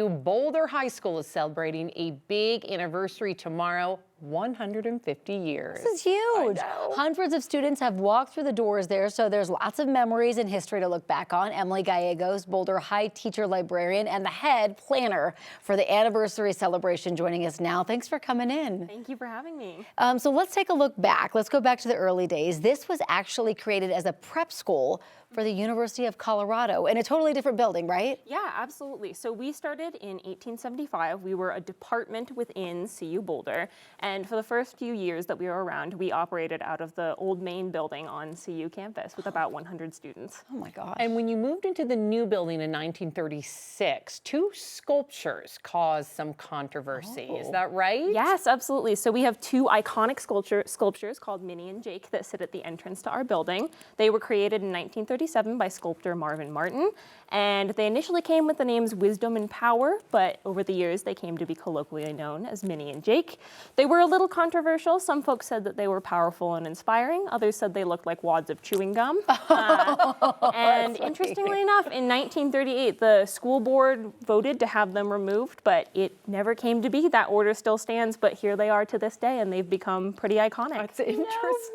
Boulder High School is celebrating a big anniversary tomorrow, 150 years. This is huge. Hundreds of students have walked through the doors there, so there's lots of memories and history to look back on. Emily Gallegos, Boulder High teacher librarian and the head planner for the anniversary celebration, joining us now. Thanks for coming in. Thank you for having me. So let's take a look back. Let's go back to the early days. This was actually created as a prep school for the University of Colorado in a totally different building, right? Yeah, absolutely. So we started in 1875. We were a department within CU Boulder. And for the first few years that we were around, we operated out of the old main building on CU campus with about 100 students. Oh my gosh. And when you moved into the new building in 1936, two sculptures caused some controversy. Is that right? Yes, absolutely. So we have two iconic sculptures called Minnie and Jake that sit at the entrance to our building. They were created in 1937 by sculptor Marvin Martin, and they initially came with the names Wisdom and Power, but over the years they came to be colloquially known as Minnie and Jake. They were a little controversial. Some folks said that they were powerful and inspiring. Others said they looked like wads of chewing gum. And interestingly enough, in 1938, the school board voted to have them removed, but it never came to be. That order still stands, but here they are to this day, and they've become pretty iconic. That's interesting.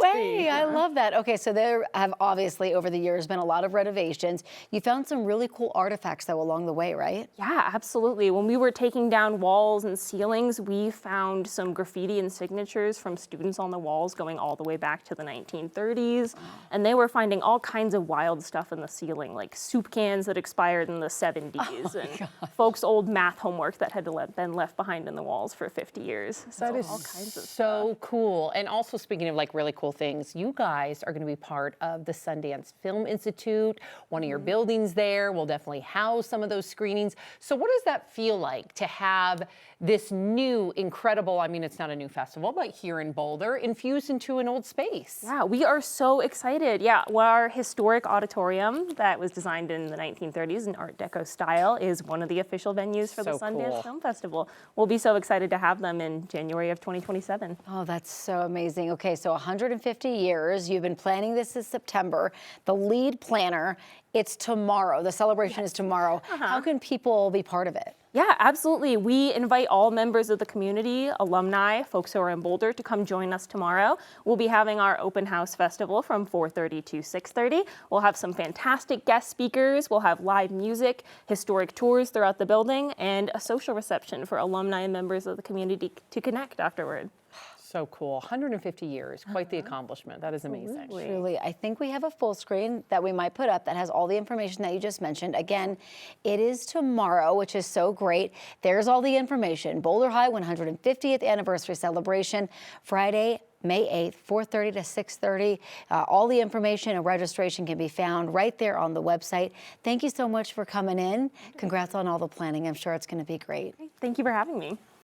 No way. I love that. Okay, so there have obviously over the years been a lot of renovations. You found some really cool artifacts though along the way, right? Yeah, absolutely. When we were taking down walls and ceilings, we found some graffiti and signatures from students on the walls going all the way back to the 1930s. And they were finding all kinds of wild stuff in the ceiling, like soup cans that expired in the 70s and folks' old math homework that had been left behind in the walls for 50 years. That is all kinds of so cool. And also, speaking of like really cool things, you guys are going to be part of the Sundance Film Institute. One of your buildings there will definitely house some of those screenings. So what does that feel like to have this new, incredible, I mean, it's not a new festival, but here in Boulder, infused into an old space? Yeah, we are so excited. Yeah, well, our historic auditorium that was designed in the 1930s in Art Deco style is one of the official venues for the Sundance Film Festival. We'll be so excited to have them in January of 2027. Oh, that's so amazing. Okay, so 150 years. You've been planning this since September. The lead planner, it's tomorrow. The celebration is tomorrow. How can people be part of it? Yeah, absolutely. We invite all members of the community, alumni, folks who are in Boulder to come join us tomorrow. We'll be having our open house festival from 4:30 to 6:30. We'll have some fantastic guest speakers. We'll have live music, historic tours throughout the building, and a social reception for alumni and members of the community to connect afterward. So cool. 150 years, quite the accomplishment. That is amazing. Truly. I think we have a full screen that we might put up that has all the information that you just mentioned. Again, it is tomorrow, which is so great. There's all the information. Boulder High 150th anniversary celebration, Friday, May 8th, 4:30 to 6:30. All the information and registration can be found right there on the website. Thank you so much for coming in. Congrats on all the planning. I'm sure it's going to be great. Thank you for having me.